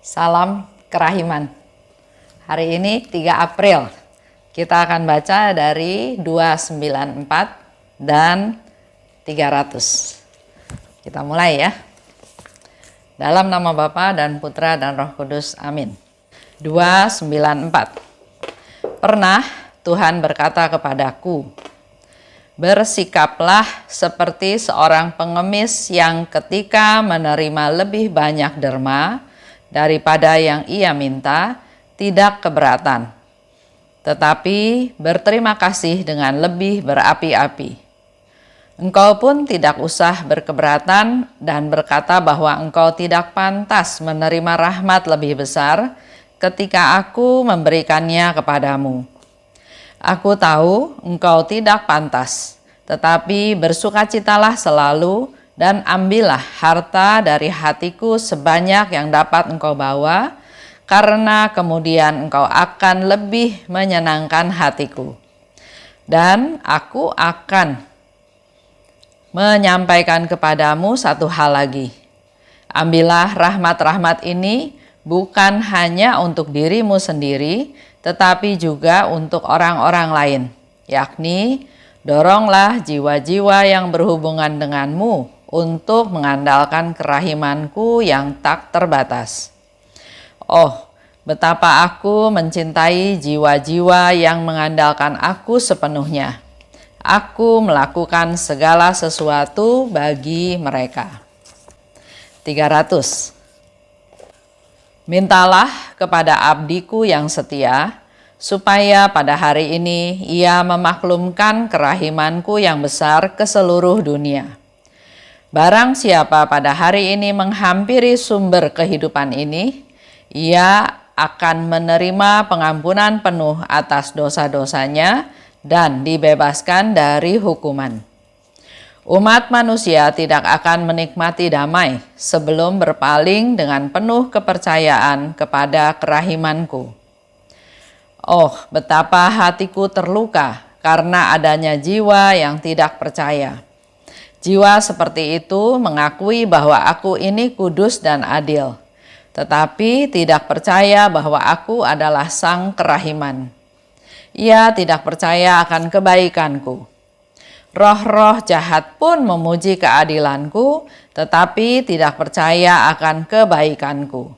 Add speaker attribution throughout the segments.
Speaker 1: Salam kerahiman. Hari ini 3 April. Kita akan baca dari 294 dan 300. Kita mulai ya. Dalam nama Bapa dan Putra dan Roh Kudus. Amin. 294. Pernah Tuhan berkata kepadaku, bersikaplah seperti seorang pengemis yang ketika menerima lebih banyak derma daripada yang ia minta, tidak keberatan, tetapi berterima kasih dengan lebih berapi-api. Engkau pun tidak usah berkeberatan dan berkata bahwa engkau tidak pantas menerima rahmat lebih besar ketika aku memberikannya kepadamu. Aku tahu engkau tidak pantas, tetapi bersukacitalah selalu dan ambillah harta dari hatiku sebanyak yang dapat engkau bawa, karena kemudian engkau akan lebih menyenangkan hatiku. Dan aku akan menyampaikan kepadamu satu hal lagi. Ambillah rahmat-rahmat ini bukan hanya untuk dirimu sendiri, tetapi juga untuk orang-orang lain, yakni doronglah jiwa-jiwa yang berhubungan denganmu untuk mengandalkan kerahimanku yang tak terbatas. Oh, betapa aku mencintai jiwa-jiwa yang mengandalkan aku sepenuhnya. Aku melakukan segala sesuatu bagi mereka. 300. Mintalah kepada abdiku yang setia, supaya pada hari ini ia memaklumkan kerahimanku yang besar ke seluruh dunia. Barang siapa pada hari ini menghampiri sumber kehidupan ini, ia akan menerima pengampunan penuh atas dosa-dosanya dan dibebaskan dari hukuman. Umat manusia tidak akan menikmati damai sebelum berpaling dengan penuh kepercayaan kepada kerahimanku. Oh, betapa hatiku terluka karena adanya jiwa yang tidak percaya. Jiwa seperti itu mengakui bahwa aku ini kudus dan adil, tetapi tidak percaya bahwa aku adalah sang kerahiman. Ia tidak percaya akan kebaikanku. Roh-roh jahat pun memuji keadilanku, tetapi tidak percaya akan kebaikanku.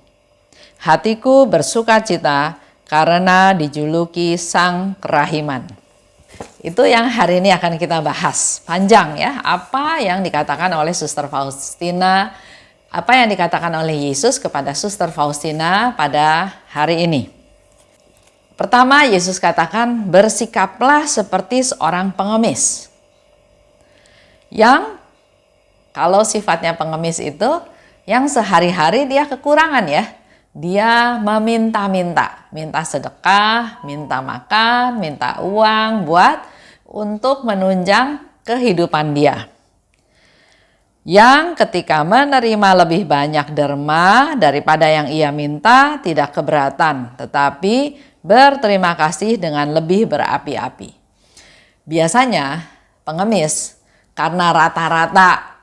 Speaker 1: Hatiku bersukacita karena dijuluki sang kerahiman. Itu yang hari ini akan kita bahas. Panjang ya, apa yang dikatakan oleh Suster Faustina, apa yang dikatakan oleh Yesus kepada Suster Faustina pada hari ini. Pertama, Yesus katakan, bersikaplah seperti seorang pengemis. Yang kalau sifatnya pengemis itu, yang sehari-hari dia kekurangan ya. Dia meminta-minta, minta sedekah, minta makan, minta uang buat untuk menunjang kehidupan dia. Yang ketika menerima lebih banyak derma daripada yang ia minta, tidak keberatan, tetapi berterima kasih dengan lebih berapi-api. Biasanya pengemis karena rata-rata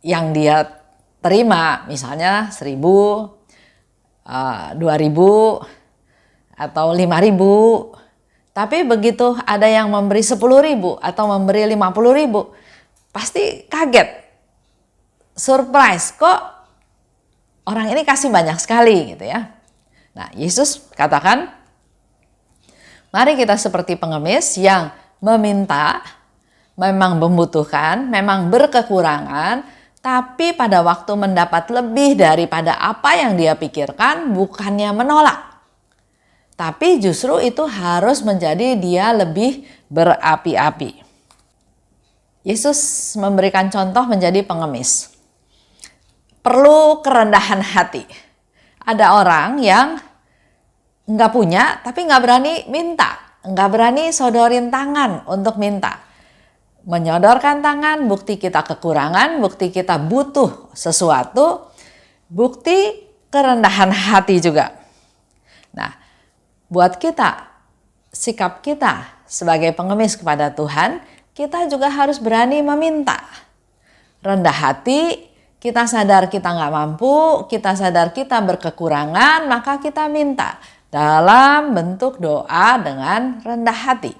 Speaker 1: yang dia terima, misalnya 1.000, 2.000 atau 5.000, tapi begitu ada yang memberi 10.000 atau memberi 50.000, pasti kaget, surprise, kok orang ini kasih banyak sekali gitu ya. Nah, Yesus katakan, mari kita seperti pengemis yang meminta, memang membutuhkan, memang berkekurangan, tapi pada waktu mendapat lebih daripada apa yang dia pikirkan, bukannya menolak. Tapi justru itu harus menjadi dia lebih berapi-api. Yesus memberikan contoh menjadi pengemis. Perlu kerendahan hati. Ada orang yang nggak punya tapi nggak berani minta. Nggak berani sodorin tangan untuk minta. Menyodorkan tangan, bukti kita kekurangan, bukti kita butuh sesuatu, bukti kerendahan hati juga. Nah, buat kita, sikap kita sebagai pengemis kepada Tuhan, kita juga harus berani meminta. Rendah hati, Kita sadar kita nggak mampu, kita sadar kita berkekurangan, maka kita minta dalam bentuk doa dengan rendah hati.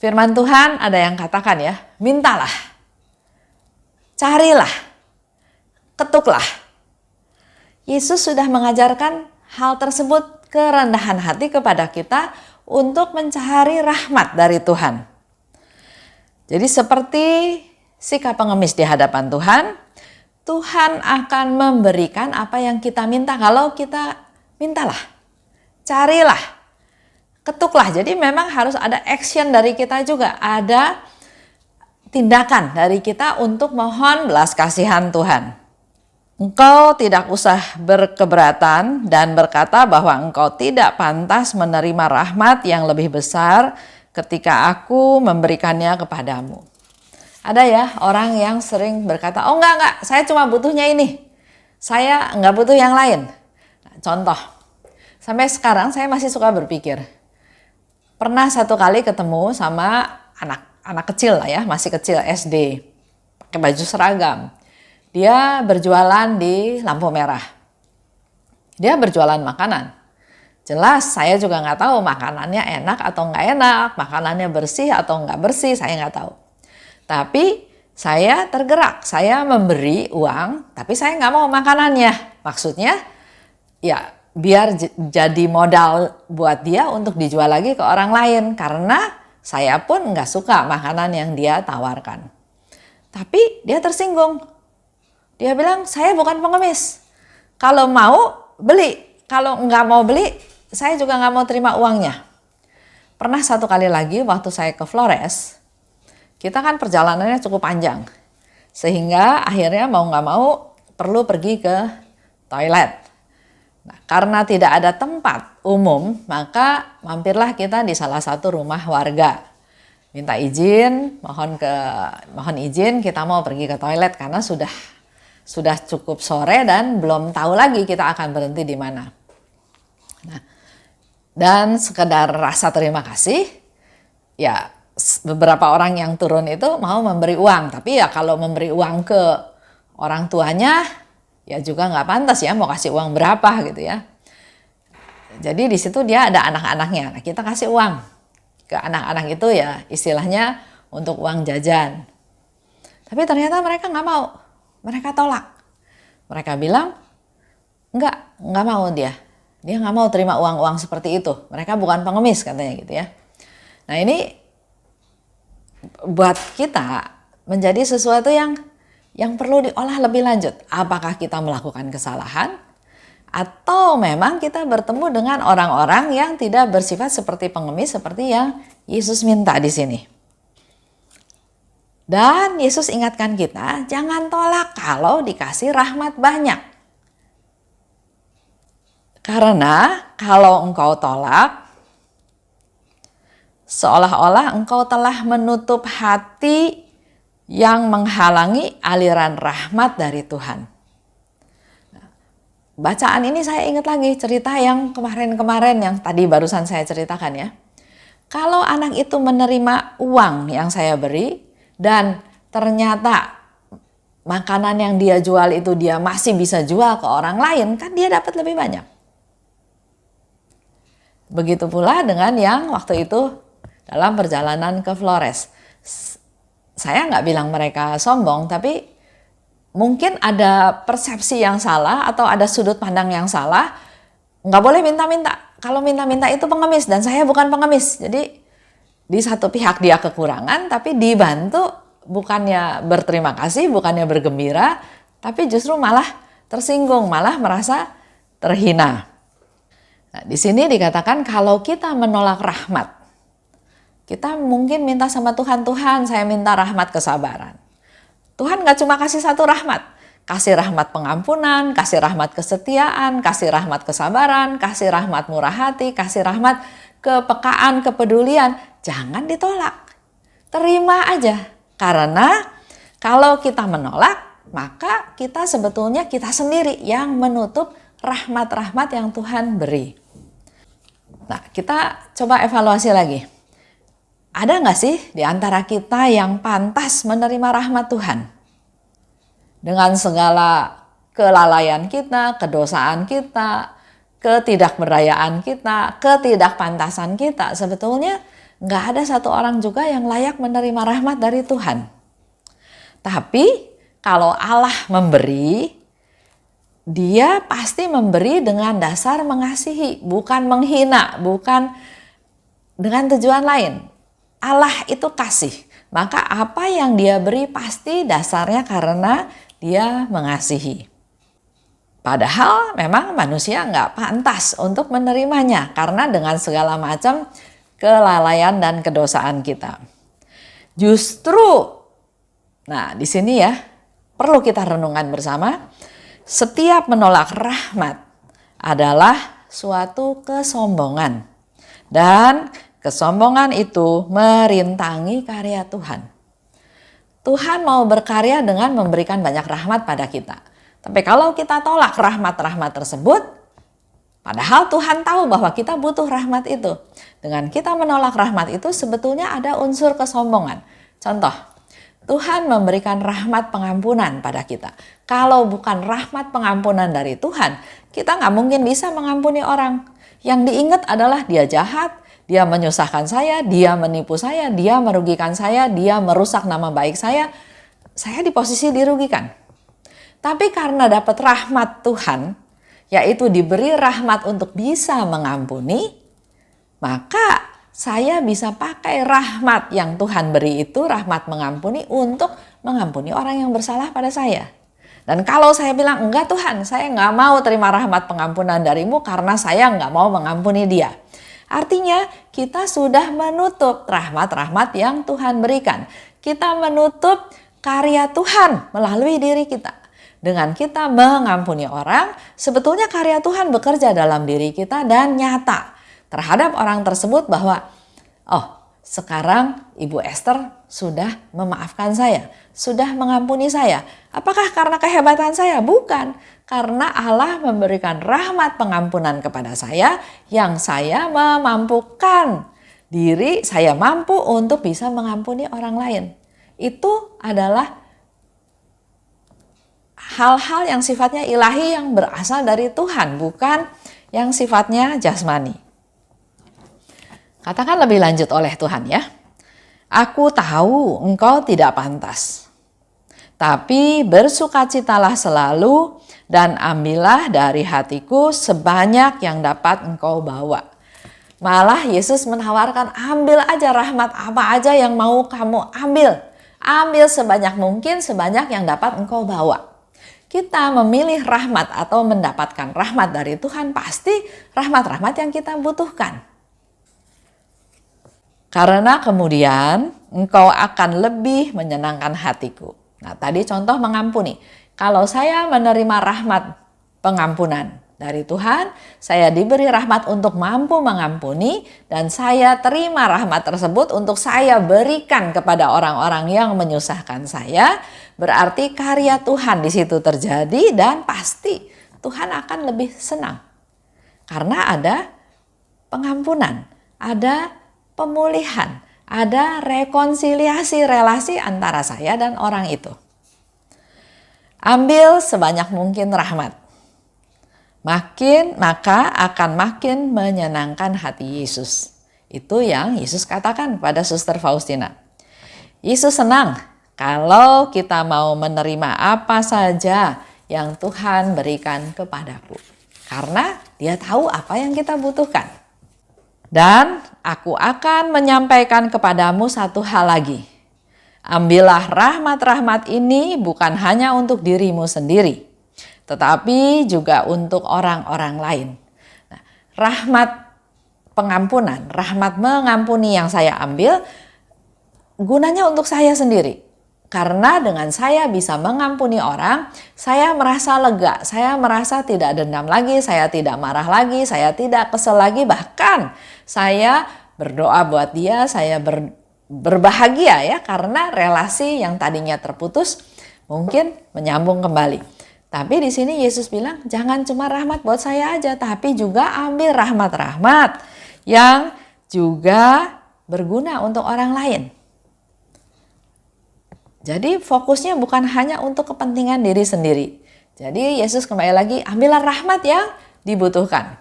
Speaker 1: Firman Tuhan ada yang katakan ya, mintalah, carilah, ketuklah. Yesus sudah mengajarkan hal tersebut, kerendahan hati kepada kita untuk mencari rahmat dari Tuhan. Jadi seperti sikap pengemis di hadapan Tuhan, Tuhan akan memberikan apa yang kita minta kalau kita mintalah, carilah, ketuklah. Jadi memang harus ada action dari kita juga, ada tindakan dari kita untuk mohon belas kasihan Tuhan. Engkau tidak usah berkeberatan dan berkata bahwa engkau tidak pantas menerima rahmat yang lebih besar ketika aku memberikannya kepadamu. Ada ya orang yang sering berkata, oh enggak, saya cuma butuhnya ini. Saya enggak butuh yang lain. Nah, contoh, sampai sekarang saya masih suka berpikir. Pernah satu kali ketemu sama anak kecil lah ya, masih kecil SD. Pakai baju seragam. Dia berjualan di lampu merah. Dia berjualan makanan. Jelas saya juga nggak tahu makanannya enak atau nggak enak, makanannya bersih atau nggak bersih, saya nggak tahu. Tapi saya tergerak, saya memberi uang, tapi saya nggak mau makanannya. Maksudnya ya biar jadi modal buat dia untuk dijual lagi ke orang lain. Karena saya pun nggak suka makanan yang dia tawarkan. Tapi dia tersinggung. Dia bilang, saya bukan pengemis. Kalau mau beli, kalau nggak mau beli, saya juga nggak mau terima uangnya. Pernah satu kali lagi waktu saya ke Flores, kita kan perjalanannya cukup panjang. Sehingga akhirnya mau nggak mau perlu pergi ke toilet. Nah, karena tidak ada tempat umum, maka mampirlah kita di salah satu rumah warga. Minta izin, mohon izin kita mau pergi ke toilet karena sudah cukup sore dan belum tahu lagi kita akan berhenti di mana. Nah, dan sekedar rasa terima kasih, ya beberapa orang yang turun itu mau memberi uang. Tapi ya kalau memberi uang ke orang tuanya, ya juga nggak pantas ya mau kasih uang berapa gitu ya. Jadi di situ dia ada anak-anaknya. Nah, kita kasih uang ke anak-anak itu ya istilahnya untuk uang jajan. Tapi ternyata mereka nggak mau. Mereka tolak. Mereka bilang, nggak mau dia. Dia nggak mau terima uang-uang seperti itu. Mereka bukan pengemis katanya gitu ya. Nah ini buat kita menjadi sesuatu yang perlu diolah lebih lanjut. Apakah kita melakukan kesalahan? Atau memang kita bertemu dengan orang-orang yang tidak bersifat seperti pengemis seperti yang Yesus minta di sini. Dan Yesus ingatkan kita, jangan tolak kalau dikasih rahmat banyak. Karena kalau engkau tolak, seolah-olah engkau telah menutup hati yang menghalangi aliran rahmat dari Tuhan. Bacaan ini saya ingat lagi cerita yang kemarin-kemarin yang tadi barusan saya ceritakan ya. Kalau anak itu menerima uang yang saya beri, dan ternyata makanan yang dia jual itu dia masih bisa jual ke orang lain, kan dia dapat lebih banyak. Begitu pula dengan yang waktu itu dalam perjalanan ke Flores. Saya nggak bilang mereka sombong, tapi mungkin ada persepsi yang salah atau ada sudut pandang yang salah. Nggak boleh minta-minta. Kalau minta-minta itu pengemis dan saya bukan pengemis. Jadi di satu pihak dia kekurangan, tapi dibantu bukannya berterima kasih, bukannya bergembira, tapi justru malah tersinggung, malah merasa terhina. Nah, di sini dikatakan kalau kita menolak rahmat, kita mungkin minta sama Tuhan, Tuhan saya minta rahmat kesabaran. Tuhan gak cuma kasih satu rahmat, kasih rahmat pengampunan, kasih rahmat kesetiaan, kasih rahmat kesabaran, kasih rahmat murah hati, kasih rahmat kepekaan, kepedulian. Jangan ditolak, terima aja. Karena kalau kita menolak, maka kita sebetulnya kita sendiri yang menutup rahmat-rahmat yang Tuhan beri. Nah, kita coba evaluasi lagi. Ada nggak sih di antara kita yang pantas menerima rahmat Tuhan? dengan segala kelalaian kita, kedosaan kita, ketidakberdayaan kita, ketidakpantasan kita, sebetulnya nggak ada satu orang juga yang layak menerima rahmat dari Tuhan. Tapi kalau Allah memberi, Dia pasti memberi dengan dasar mengasihi, bukan menghina, bukan dengan tujuan lain. Allah itu kasih, maka apa yang Dia beri pasti dasarnya karena Dia mengasihi. Padahal memang manusia nggak pantas untuk menerimanya karena dengan segala macam kelalaian dan kedosaan kita. Justru, nah di sini ya perlu kita renungkan bersama, setiap menolak rahmat adalah suatu kesombongan. Dan kesombongan itu merintangi karya Tuhan. Tuhan mau berkarya dengan memberikan banyak rahmat pada kita. Tapi kalau kita tolak rahmat-rahmat tersebut, padahal Tuhan tahu bahwa kita butuh rahmat itu. Dengan kita menolak rahmat itu sebetulnya ada unsur kesombongan. Contoh, Tuhan memberikan rahmat pengampunan pada kita. Kalau bukan rahmat pengampunan dari Tuhan, kita nggak mungkin bisa mengampuni orang. Yang diingat adalah dia jahat, dia menyusahkan saya, dia menipu saya, dia merugikan saya, dia merusak nama baik saya di posisi dirugikan. Tapi karena dapat rahmat Tuhan, yaitu diberi rahmat untuk bisa mengampuni, maka saya bisa pakai rahmat yang Tuhan beri itu, rahmat mengampuni, untuk mengampuni orang yang bersalah pada saya. Dan kalau saya bilang, enggak Tuhan, saya nggak mau terima rahmat pengampunan darimu karena saya nggak mau mengampuni dia. Artinya kita sudah menutup rahmat-rahmat yang Tuhan berikan. Kita menutup karya Tuhan melalui diri kita. Dengan kita mengampuni orang, sebetulnya karya Tuhan bekerja dalam diri kita dan nyata terhadap orang tersebut bahwa, oh sekarang Ibu Esther sudah memaafkan saya, sudah mengampuni saya. Apakah karena kehebatan saya? Bukan. Karena Allah memberikan rahmat pengampunan kepada saya yang saya memampukan diri, saya mampu untuk bisa mengampuni orang lain. Itu adalah hal-hal yang sifatnya ilahi yang berasal dari Tuhan, bukan yang sifatnya jasmani. Katakan lebih lanjut oleh Tuhan ya. Aku tahu engkau tidak pantas, tapi bersukacitalah selalu dan ambillah dari hatiku sebanyak yang dapat engkau bawa. Malah Yesus menawarkan, ambil aja rahmat apa aja yang mau kamu ambil. Ambil sebanyak mungkin, sebanyak yang dapat engkau bawa. Kita memilih rahmat atau mendapatkan rahmat dari Tuhan, pasti rahmat-rahmat yang kita butuhkan. Karena kemudian engkau akan lebih menyenangkan hatiku. Nah tadi contoh mengampuni. Kalau saya menerima rahmat pengampunan dari Tuhan, saya diberi rahmat untuk mampu mengampuni, dan saya terima rahmat tersebut untuk saya berikan kepada orang-orang yang menyusahkan saya. Berarti karya Tuhan di situ terjadi dan pasti Tuhan akan lebih senang. Karena ada pengampunan, ada pemulihan, ada rekonsiliasi relasi antara saya dan orang itu. Ambil sebanyak mungkin rahmat. Maka akan makin menyenangkan hati Yesus. Itu yang Yesus katakan pada Suster Faustina. Yesus senang kalau kita mau menerima apa saja yang Tuhan berikan kepadaku. Karena Dia tahu apa yang kita butuhkan. Dan aku akan menyampaikan kepadamu satu hal lagi. Ambillah rahmat-rahmat ini bukan hanya untuk dirimu sendiri, tetapi juga untuk orang-orang lain. Nah, rahmat pengampunan, rahmat mengampuni yang saya ambil, gunanya untuk saya sendiri. Karena dengan saya bisa mengampuni orang, saya merasa lega, saya merasa tidak dendam lagi, saya tidak marah lagi, saya tidak kesel lagi, bahkan saya berdoa buat dia, saya berbahagia ya, karena relasi yang tadinya terputus mungkin menyambung kembali. Tapi di sini Yesus bilang, jangan cuma rahmat buat saya aja, tapi juga ambil rahmat-rahmat yang juga berguna untuk orang lain. Jadi fokusnya bukan hanya untuk kepentingan diri sendiri. Jadi Yesus kembali lagi, ambillah rahmat yang dibutuhkan.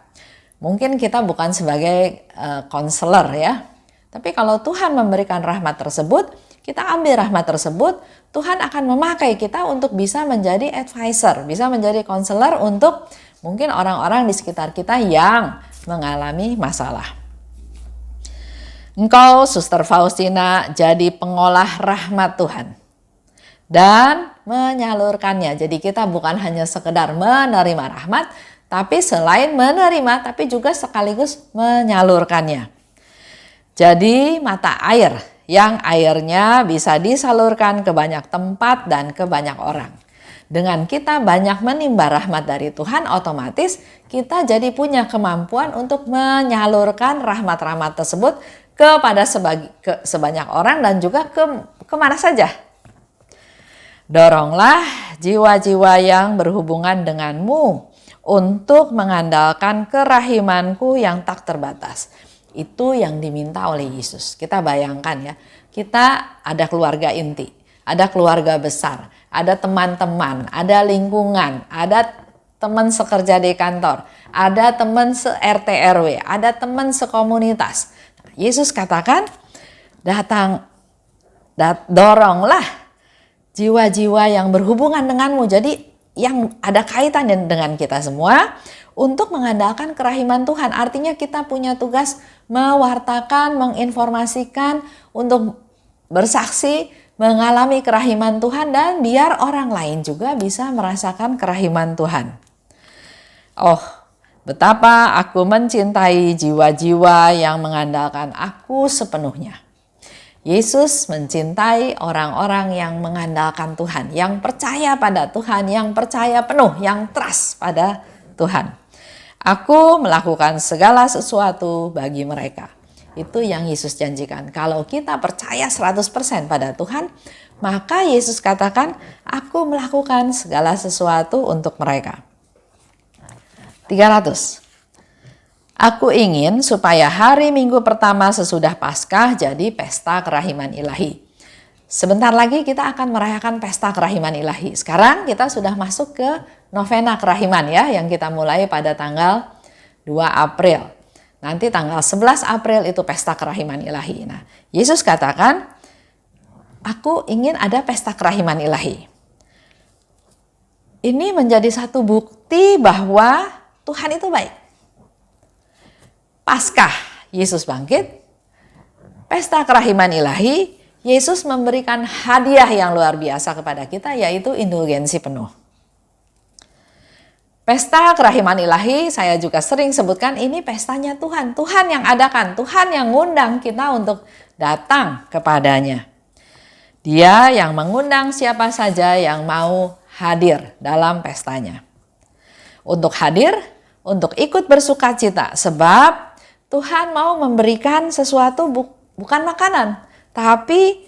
Speaker 1: Mungkin kita bukan sebagai konselor ya. Tapi kalau Tuhan memberikan rahmat tersebut, kita ambil rahmat tersebut, Tuhan akan memakai kita untuk bisa menjadi advisor, bisa menjadi konselor untuk mungkin orang-orang di sekitar kita yang mengalami masalah. Engkau, Suster Faustina, jadi pengolah rahmat Tuhan dan menyalurkannya. Jadi kita bukan hanya sekedar menerima rahmat, tapi selain menerima, tapi juga sekaligus menyalurkannya. Jadi mata air yang airnya bisa disalurkan ke banyak tempat dan ke banyak orang. Dengan kita banyak menimba rahmat dari Tuhan, otomatis kita jadi punya kemampuan untuk menyalurkan rahmat-rahmat tersebut kepada sebanyak orang dan juga kemana saja. Doronglah jiwa-jiwa yang berhubungan denganmu untuk mengandalkan kerahimanku yang tak terbatas. Itu yang diminta oleh Yesus. Kita bayangkan ya, kita ada keluarga inti, ada keluarga besar, ada teman-teman, ada lingkungan, ada teman sekerja di kantor, ada teman se-RT RW, ada teman sekomunitas. Yesus katakan, doronglah jiwa-jiwa yang berhubungan denganmu, jadi yang ada kaitan dengan kita semua untuk mengandalkan kerahiman Tuhan. Artinya kita punya tugas mewartakan, menginformasikan, untuk bersaksi, mengalami kerahiman Tuhan, dan biar orang lain juga bisa merasakan kerahiman Tuhan. Oh, betapa aku mencintai jiwa-jiwa yang mengandalkan aku sepenuhnya. Yesus mencintai orang-orang yang mengandalkan Tuhan, yang percaya pada Tuhan, yang percaya penuh, yang trust pada Tuhan. Aku melakukan segala sesuatu bagi mereka. Itu yang Yesus janjikan. Kalau kita percaya 100% pada Tuhan, maka Yesus katakan, aku melakukan segala sesuatu untuk mereka. 300. Aku ingin supaya hari Minggu pertama sesudah Paskah jadi pesta kerahiman ilahi. Sebentar lagi kita akan merayakan pesta kerahiman ilahi. Sekarang kita sudah masuk ke novena kerahiman ya, yang kita mulai pada tanggal 2 April. Nanti tanggal 11 April itu pesta kerahiman ilahi. Nah, Yesus katakan, aku ingin ada pesta kerahiman ilahi. Ini menjadi satu bukti bahwa Tuhan itu baik. Paskah, Yesus bangkit. Pesta kerahiman ilahi, Yesus memberikan hadiah yang luar biasa kepada kita, yaitu indulgensi penuh. Pesta kerahiman ilahi, saya juga sering sebutkan, ini pestanya Tuhan. Tuhan yang adakan, Tuhan yang ngundang kita untuk datang kepadanya. Dia yang mengundang siapa saja yang mau hadir dalam pestanya. Untuk hadir, untuk ikut bersukacita, sebab Tuhan mau memberikan sesuatu bukan makanan, tapi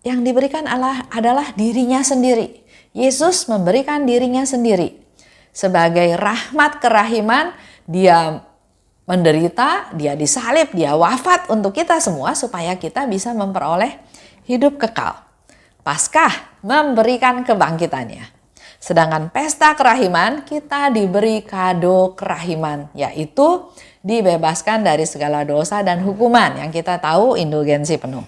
Speaker 1: yang diberikan adalah dirinya sendiri. Yesus memberikan dirinya sendiri. Sebagai rahmat kerahiman, dia menderita, dia disalib, dia wafat untuk kita semua supaya kita bisa memperoleh hidup kekal. Paskah memberikan kebangkitannya. Sedangkan pesta kerahiman, kita diberi kado kerahiman, yaitu dibebaskan dari segala dosa dan hukuman, yang kita tahu indulgensi penuh.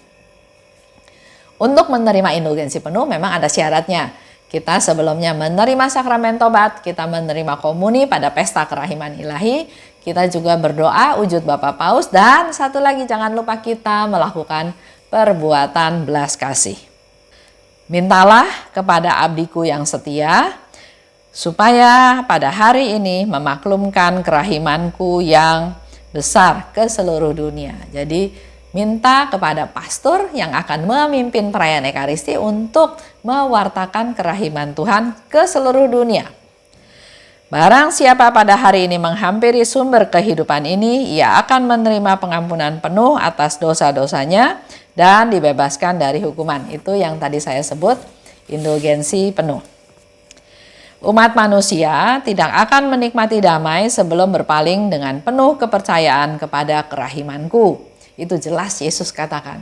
Speaker 1: Untuk menerima indulgensi penuh memang ada syaratnya. Kita sebelumnya menerima sakramen tobat, kita menerima komuni pada pesta kerahiman ilahi, kita juga berdoa wujud Bapa Paus, dan satu lagi jangan lupa kita melakukan perbuatan belas kasih. Mintalah kepada abdiku yang setia, supaya pada hari ini memaklumkan kerahimanku yang besar ke seluruh dunia. Jadi minta kepada pastor yang akan memimpin perayaan Ekaristi untuk mewartakan kerahiman Tuhan ke seluruh dunia. Barang siapa pada hari ini menghampiri sumber kehidupan ini, ia akan menerima pengampunan penuh atas dosa-dosanya dan dibebaskan dari hukuman. Itu yang tadi saya sebut indulgensi penuh. Umat manusia tidak akan menikmati damai sebelum berpaling dengan penuh kepercayaan kepada kerahimanku. Itu jelas Yesus katakan.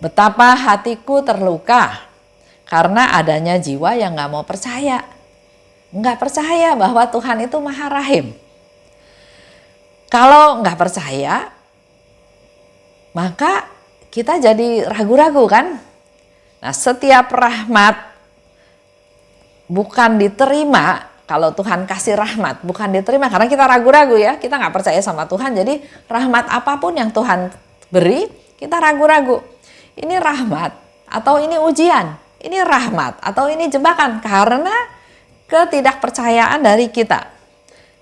Speaker 1: Betapa hatiku terluka Karena adanya jiwa yang nggak mau percaya. Nggak percaya bahwa Tuhan itu Maha Rahim. Kalau nggak percaya, maka kita jadi ragu-ragu kan? Nah, setiap rahmat bukan diterima, kalau Tuhan kasih rahmat bukan diterima karena kita ragu-ragu ya, kita nggak percaya sama Tuhan, jadi rahmat apapun yang Tuhan beri, kita ragu-ragu. Ini rahmat atau ini ujian, ini rahmat atau ini jebakan karena ketidakpercayaan dari kita.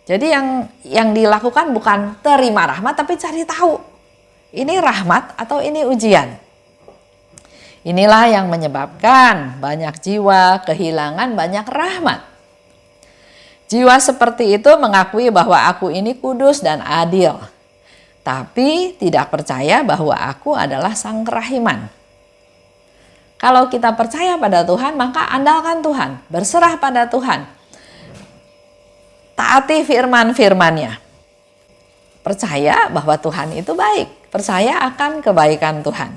Speaker 1: Jadi yang dilakukan bukan terima rahmat tapi cari tahu, ini rahmat atau ini ujian. Inilah yang menyebabkan banyak jiwa kehilangan banyak rahmat. Jiwa seperti itu mengakui bahwa aku ini kudus dan adil, tapi tidak percaya bahwa aku adalah Sang Kerahiman. Kalau kita percaya pada Tuhan, maka andalkan Tuhan, berserah pada Tuhan. Taati firman-firman-Nya. Percaya bahwa Tuhan itu baik, percaya akan kebaikan Tuhan.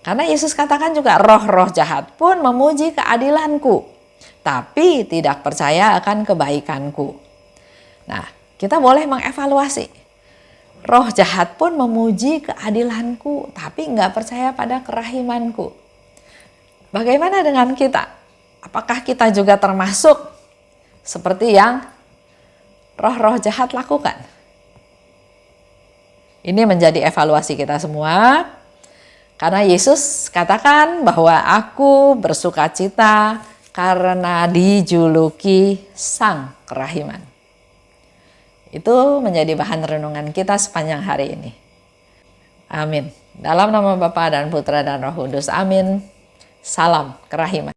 Speaker 1: Karena Yesus katakan juga roh-roh jahat pun memuji keadilanku, tapi tidak percaya akan kebaikanku. Nah, kita boleh mengevaluasi. Roh jahat pun memuji keadilanku, tapi nggak percaya pada kerahimanku. Bagaimana dengan kita? Apakah kita juga termasuk seperti yang roh-roh jahat lakukan? Ini menjadi evaluasi kita semua. Karena Yesus katakan bahwa aku bersuka cita karena dijuluki Sang Kerahiman. Itu menjadi bahan renungan kita sepanjang hari ini. Amin. Dalam nama Bapa dan Putra dan Roh Kudus. Amin. Salam kerahiman.